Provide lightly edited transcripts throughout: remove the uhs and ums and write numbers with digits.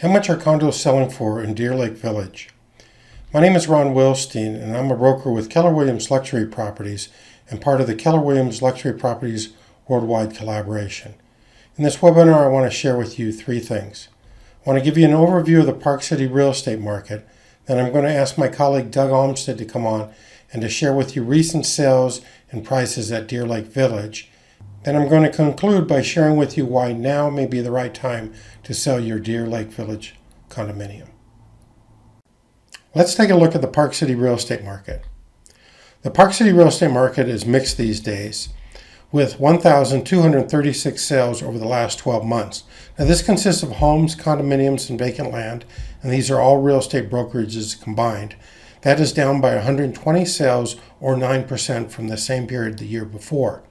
How much are condos selling for in Deer Lake Village? My name is Ron Wilstein, and I'm a broker with Keller Williams Luxury Properties and part of the Keller Williams Luxury Properties Worldwide Collaboration. In this webinar, I want to share with you three things. I want to give you an overview of the Park City real estate market. Then I'm going to ask my colleague Doug Olmsted to come on and to share with you recent sales and prices at Deer Lake Village. Then I'm going to conclude by sharing with you why now may be the right time to sell your Deer Lake Village condominium. Let's take a look at the Park City real estate market. The Park City real estate market is mixed these days, with 1,236 sales over the last 12 months. Now this consists of homes, condominiums, and vacant land, and these are all real estate brokerages combined. That is down by 120 sales or 9% from the same period the year before.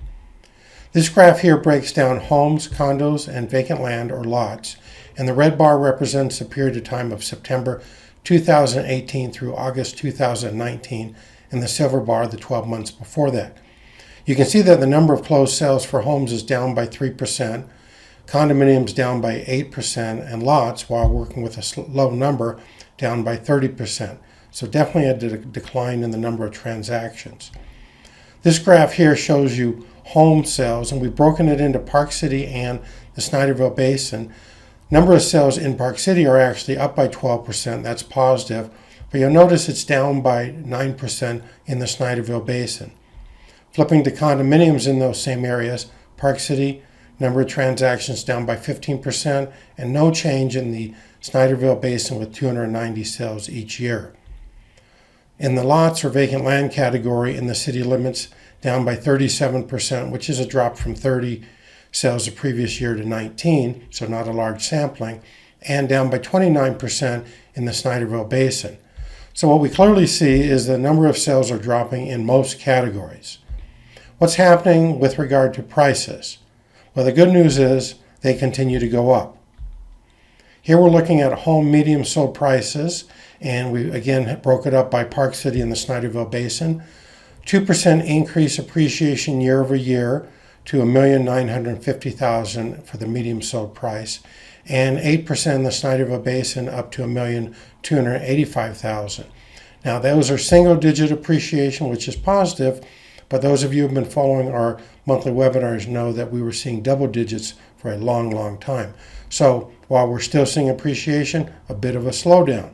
This graph here breaks down homes, condos, and vacant land or lots, and the red bar represents the period of time of September 2018 through August 2019, and the silver bar the 12 months before that. You can see that the number of closed sales for homes is down by 3%, condominiums down by 8%, and lots, while working with a low number, down by 30%. So definitely a decline in the number of transactions. This graph here shows you home sales, and we've broken it into Park City and the Snyderville Basin. Number of sales in Park City are actually up by 12%. That's positive, but you'll notice it's down by 9% in the Snyderville Basin. Flipping to condominiums in those same areas, Park City, number of transactions down by 15%, and no change in the Snyderville Basin with 290 sales each year. In the lots or vacant land category in the city limits, down by 37%, which is a drop from 30 sales the previous year to 19, so not a large sampling, and down by 29% in the Snyderville Basin. So what we clearly see is the number of sales are dropping in most categories. What's happening with regard to prices? Well, the good news is they continue to go up. Here we're looking at home medium sold prices, and we again broke it up by Park City and the Snyderville Basin. 2% increase appreciation year over year to $1,950,000 for the medium sold price, and 8% in the Snyderville Basin up to $1,285,000. Now those are single digit appreciation, which is positive, but those of you who have been following our monthly webinars know that we were seeing double digits for a long time. So while we're still seeing appreciation, a bit of a slowdown.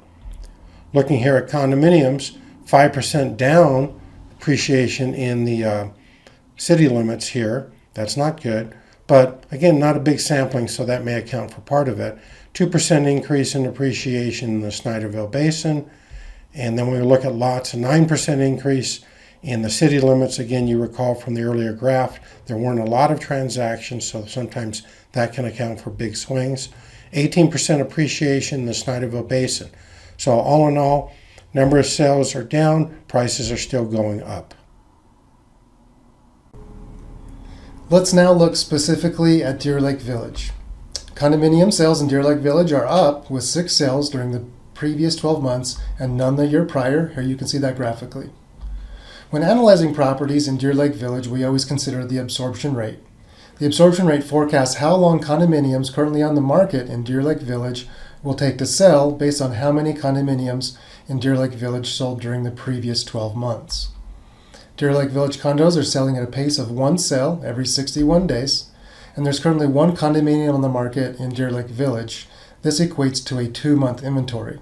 Looking here at condominiums, 5% down appreciation in the city limits here. That's not good, but again, not a big sampling, so that may account for part of it. 2% increase in appreciation in the Snyderville Basin, and then when we look at lots, a 9% increase in the city limits. Again, you recall from the earlier graph, there weren't a lot of transactions, so sometimes that can account for big swings. 18% appreciation in the Snyderville Basin. So all in all, number of sales are down, prices are still going up. Let's now look specifically at Deer Lake Village. Condominium sales in Deer Lake Village are up with 6 sales during the previous 12 months and none the year prior. Here you can see that graphically. When analyzing properties in Deer Lake Village, we always consider the absorption rate. The absorption rate forecasts how long condominiums currently on the market in Deer Lake Village will take to sell based on how many condominiums in Deer Lake Village sold during the previous 12 months. Deer Lake Village condos are selling at a pace of 1 sale every 61 days, and there's currently 1 condominium on the market in Deer Lake Village. This equates to a 2-month inventory.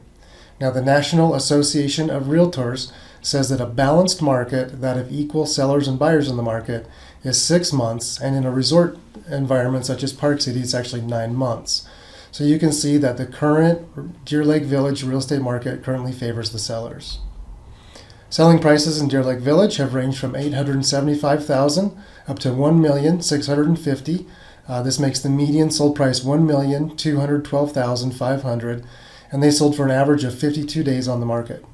Now, the National Association of Realtors says that a balanced market, that of equal sellers and buyers in the market, is 6 months, and in a resort environment such as Park City, it's actually 9 months. So you can see that the current Deer Lake Village real estate market currently favors the sellers. Selling prices in Deer Lake Village have ranged from $875,000 up to $1,650,000. This makes the median sold price $1,212,500, and they sold for an average of 52 days on the market.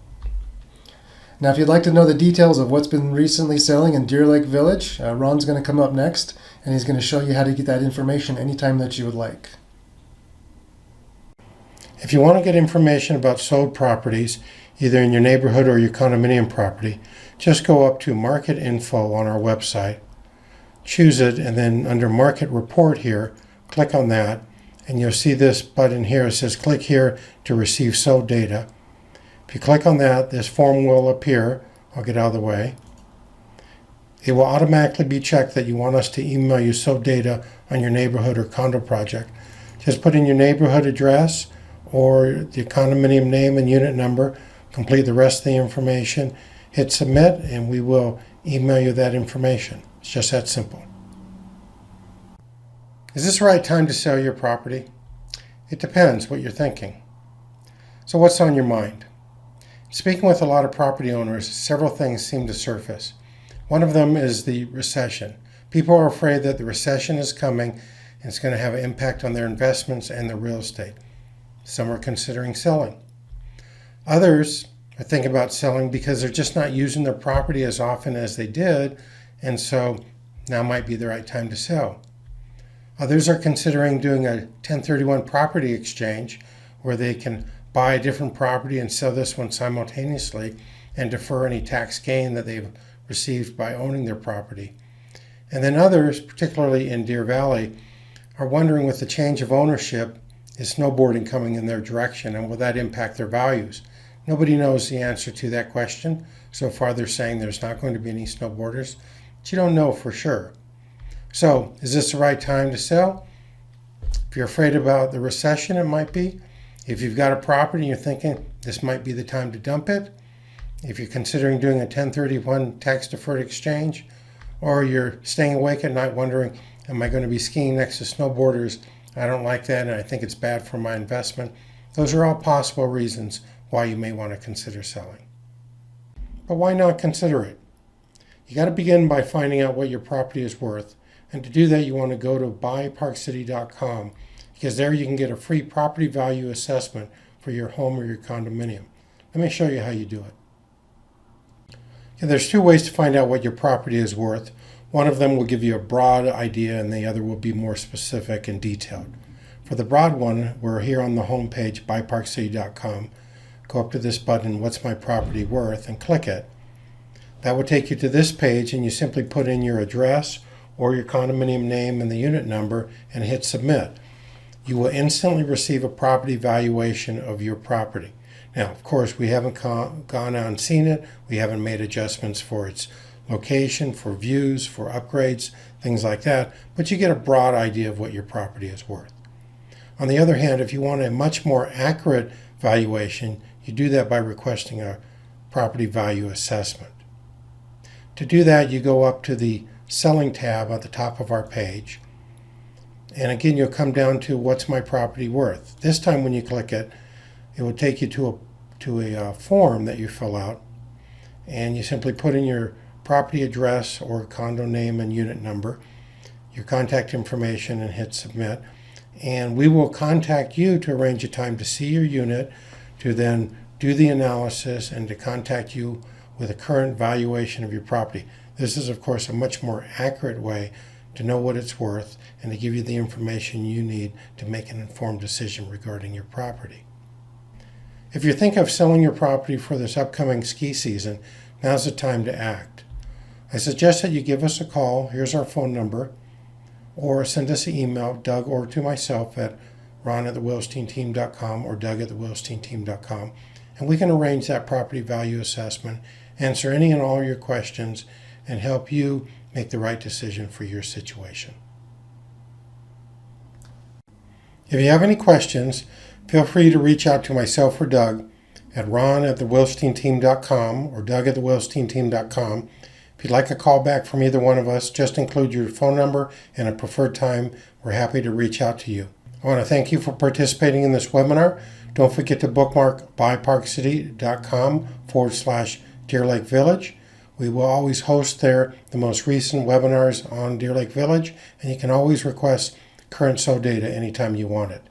Now, if you'd like to know the details of what's been recently selling in Deer Lake Village, Ron's going to come up next, and he's going to show you how to get that information anytime that you would like. If you want to get information about sold properties, either in your neighborhood or your condominium property, just go up to Market Info on our website, choose it, and then under Market Report here, click on that, and you'll see this button here. It says click here to receive sold data. If you click on that, this form will appear. I'll get out of the way. It will automatically be checked that you want us to email you sold data on your neighborhood or condo project. Just put in your neighborhood address or the condominium name and unit number, complete the rest of the information, hit submit, and we will email you that information. It's just that simple. Is this the right time to sell your property? It depends what you're thinking. So what's on your mind? Speaking with a lot of property owners, several things seem to surface. One of them is the recession. People are afraid that the recession is coming and it's going to have an impact on their investments and their real estate. Some are considering selling. Others are thinking about selling because they're just not using their property as often as they did, and so now might be the right time to sell. Others are considering doing a 1031 property exchange where they can buy a different property and sell this one simultaneously and defer any tax gain that they've received by owning their property. And then others, particularly in Deer Valley, are wondering with the change of ownership, is snowboarding coming in their direction and will that impact their values? Nobody knows the answer to that question. So far they're saying there's not going to be any snowboarders, but you don't know for sure. So is this the right time to sell? If you're afraid about the recession, it might be. If you've got a property and you're thinking this might be the time to dump it, if you're considering doing a 1031 tax deferred exchange, or you're staying awake at night wondering, am I going to be skiing next to snowboarders? I don't like that and I think it's bad for my investment. Those are all possible reasons why you may want to consider selling. But why not consider it? You got to begin by finding out what your property is worth. And to do that, you want to go to BuyParkCity.com because there you can get a free property value assessment for your home or your condominium. Let me show you how you do it. Okay, there's two ways to find out what your property is worth. One of them will give you a broad idea and the other will be more specific and detailed. For the broad one, we're here on the home page, BuyParkCity.com. Go up to this button, What's My Property Worth, and click it. That will take you to this page and you simply put in your address or your condominium name and the unit number and hit submit. You will instantly receive a property valuation of your property. Now, of course, we haven't gone out and seen it. We haven't made adjustments for its location, for views, for upgrades, things like that, but you get a broad idea of what your property is worth. On the other hand, if you want a much more accurate valuation, you do that by requesting a property value assessment. To do that, you go up to the Selling tab at the top of our page, and again you'll come down to What's My Property Worth. This time when you click it, it will take you to a form that you fill out, and you simply put in your property address or condo name and unit number, your contact information, and hit submit. And we will contact you to arrange a time to see your unit, to then do the analysis, and to contact you with a current valuation of your property. This is, of course, a much more accurate way to know what it's worth and to give you the information you need to make an informed decision regarding your property. If you think of selling your property for this upcoming ski season, now's the time to act. I suggest that you give us a call. Here's our phone number. Or send us an email, Doug, or to myself at ron@thewilsteinteam.com or doug@thewilsteinteam.com, and we can arrange that property value assessment, answer any and all your questions, and help you make the right decision for your situation. If you have any questions, feel free to reach out to myself or Doug at ron@thewilsteinteam.com or doug@thewilsteinteam.com. If you'd like a call back from either one of us, just include your phone number and a preferred time. We're happy to reach out to you. I want to thank you for participating in this webinar. Don't forget to bookmark BuyParkCity.com/Deer Lake Village. We will always host there the most recent webinars on Deer Lake Village, and you can always request current sold data anytime you want it.